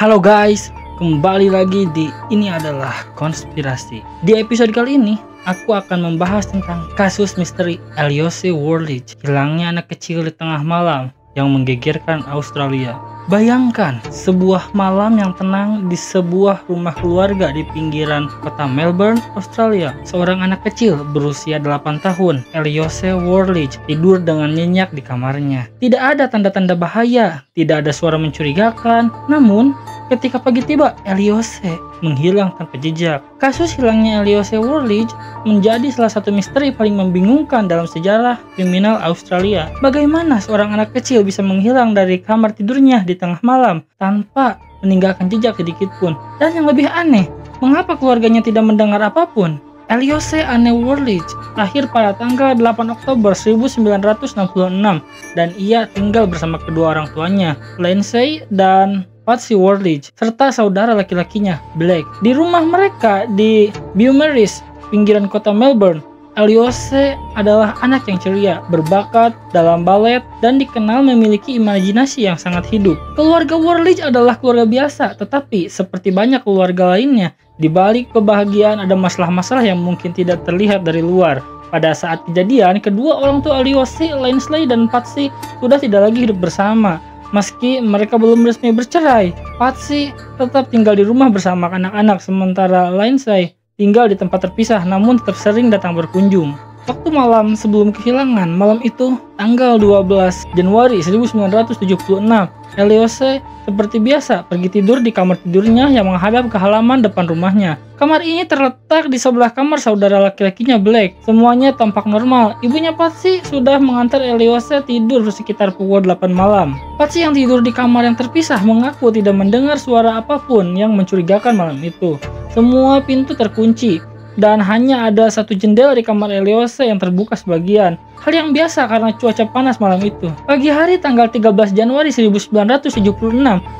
Halo guys, kembali lagi di Ini Adalah Konspirasi. Di episode kali ini, aku akan membahas tentang kasus misteri Elliose Worldridge, hilangnya anak kecil di tengah malam yang menggegerkan Australia. Bayangkan sebuah malam yang tenang di sebuah rumah keluarga di pinggiran kota Melbourne, Australia. Seorang anak kecil berusia 8 tahun, Elliose Worldridge, tidur dengan nyenyak di kamarnya. Tidak ada tanda-tanda bahaya, tidak ada suara mencurigakan. Namun, ketika pagi tiba, Elliose menghilang tanpa jejak. Kasus hilangnya Elliose Worldridge menjadi salah satu misteri paling membingungkan dalam sejarah kriminal Australia. Bagaimana seorang anak kecil bisa menghilang dari kamar tidurnya di tengah malam tanpa meninggalkan jejak sedikit pun? Dan yang lebih aneh, mengapa keluarganya tidak mendengar apapun? Elliose Anne Worldridge lahir pada tanggal 8 Oktober 1966 dan ia tinggal bersama kedua orang tuanya, Lindsay dan Patsy Worldridge, serta saudara laki-lakinya, Blake. Di rumah mereka di Beaumaris, pinggiran kota Melbourne, Elliose adalah anak yang ceria, berbakat dalam balet, dan dikenal memiliki imajinasi yang sangat hidup. Keluarga Worldridge adalah keluarga biasa, tetapi seperti banyak keluarga lainnya, di balik kebahagiaan ada masalah-masalah yang mungkin tidak terlihat dari luar. Pada saat kejadian, kedua orang tua Elliose, Lindsay dan Patsy, sudah tidak lagi hidup bersama. Meski mereka belum resmi bercerai, Patsy tetap tinggal di rumah bersama anak-anak, sementara Lindsay tinggal di tempat terpisah namun tetap sering datang berkunjung. Waktu malam sebelum kehilangan, malam itu tanggal 12 Januari 1976, Elliose seperti biasa pergi tidur di kamar tidurnya yang menghadap ke halaman depan rumahnya. Kamar ini terletak di sebelah kamar saudara laki-lakinya, Blake. Semuanya tampak normal. Ibunya Patsy sudah mengantar Elliose tidur sekitar pukul 8 malam. Patsy yang tidur di kamar yang terpisah mengaku tidak mendengar suara apapun yang mencurigakan malam itu. Semua pintu terkunci dan hanya ada satu jendela di kamar Elliose yang terbuka sebagian. Hal yang biasa karena cuaca panas malam itu. Pagi hari tanggal 13 Januari 1976,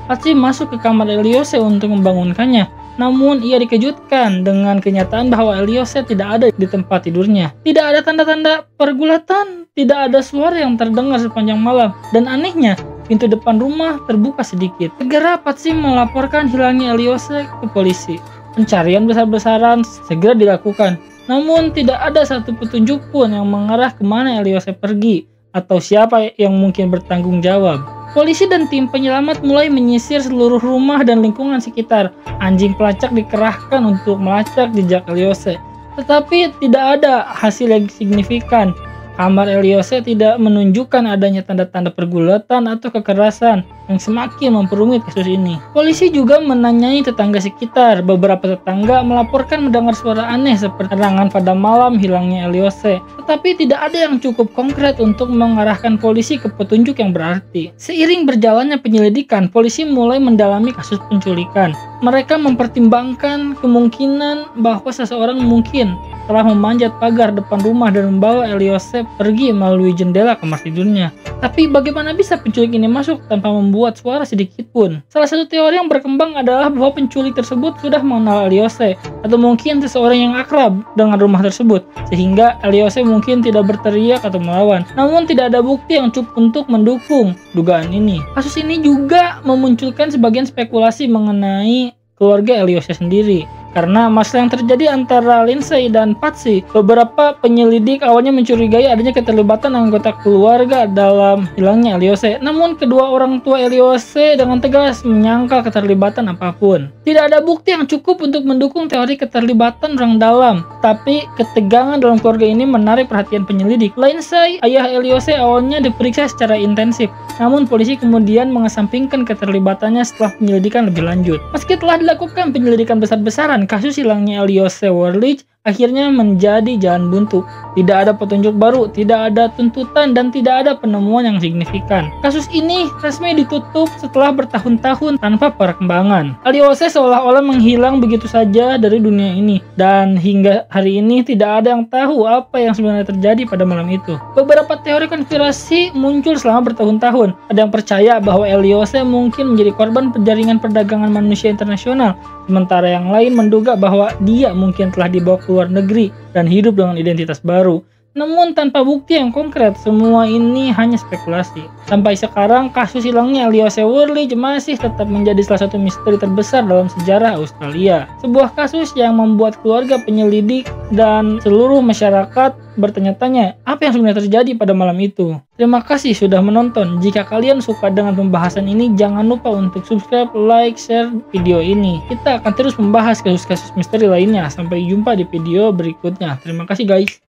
Patsy masuk ke kamar Elliose untuk membangunkannya. Namun ia dikejutkan dengan kenyataan bahwa Elliose tidak ada di tempat tidurnya. Tidak ada tanda-tanda pergulatan, tidak ada suara yang terdengar sepanjang malam. Dan anehnya, pintu depan rumah terbuka sedikit. Segera Patsy melaporkan hilangnya Elliose ke polisi. Pencarian besar-besaran segera dilakukan, namun tidak ada satu petunjuk pun yang mengarah kemana Elliose pergi atau siapa yang mungkin bertanggung jawab. Polisi dan tim penyelamat mulai menyisir seluruh rumah dan lingkungan sekitar. Anjing pelacak dikerahkan untuk melacak jejak Elliose, tetapi tidak ada hasil yang signifikan. Kamar Elliose tidak menunjukkan adanya tanda-tanda pergulatan atau kekerasan yang semakin memperumit kasus ini. Polisi juga menanyai tetangga sekitar. Beberapa tetangga melaporkan mendengar suara aneh seperti erangan pada malam hilangnya Elliose, tetapi tidak ada yang cukup konkret untuk mengarahkan polisi ke petunjuk yang berarti. Seiring berjalannya penyelidikan, polisi mulai mendalami kasus penculikan. Mereka mempertimbangkan kemungkinan bahwa seseorang mungkin telah memanjat pagar depan rumah dan membawa Elliose pergi melalui jendela kamar tidurnya. Tapi bagaimana bisa penculik ini masuk tanpa membuat suara sedikit pun? Salah satu teori yang berkembang adalah bahwa penculik tersebut sudah mengenal Elliose, atau mungkin seseorang yang akrab dengan rumah tersebut, sehingga Elliose mungkin tidak berteriak atau melawan. Namun tidak ada bukti yang cukup untuk mendukung dugaan ini. Kasus ini juga memunculkan sebagian spekulasi mengenai keluarga Elliose sendiri. Karena masalah yang terjadi antara Lindsay dan Patsy, beberapa penyelidik awalnya mencurigai adanya keterlibatan anggota keluarga dalam hilangnya Elliose. Namun kedua orang tua Elliose dengan tegas menyangkal keterlibatan apapun. Tidak ada bukti yang cukup untuk mendukung teori keterlibatan orang dalam. Tapi ketegangan dalam keluarga ini menarik perhatian penyelidik. Lindsay, ayah Elliose, awalnya diperiksa secara intensif. Namun polisi kemudian mengesampingkan keterlibatannya setelah penyelidikan lebih lanjut. Meski telah dilakukan penyelidikan besar-besaran, kasus hilangnya Elliose Worldridge akhirnya menjadi jalan buntu. Tidak ada petunjuk baru, tidak ada tuntutan, dan tidak ada penemuan yang signifikan. Kasus ini resmi ditutup setelah bertahun-tahun tanpa perkembangan. Elliose seolah-olah menghilang begitu saja dari dunia ini, dan hingga hari ini tidak ada yang tahu apa yang sebenarnya terjadi pada malam itu. Beberapa teori konspirasi muncul selama bertahun-tahun. Ada yang percaya bahwa Elliose mungkin menjadi korban jaringan perdagangan manusia internasional, sementara yang lain menduga bahwa dia mungkin telah dibawa ke luar negeri dan hidup dengan identitas baru. namun tanpa bukti yang konkret. Semua ini hanya spekulasi. Sampai sekarang, kasus hilangnya Alyose Worlidge masih tetap menjadi salah satu misteri terbesar dalam sejarah Australia. Sebuah kasus yang membuat keluarga penyelidik dan seluruh masyarakat bertanya-tanya apa yang sebenarnya terjadi pada malam itu. Terima kasih sudah menonton. Jika kalian suka dengan pembahasan ini, jangan lupa untuk subscribe, like, share video ini. Kita akan terus membahas kasus-kasus misteri lainnya. Sampai jumpa di video berikutnya. Terima kasih guys.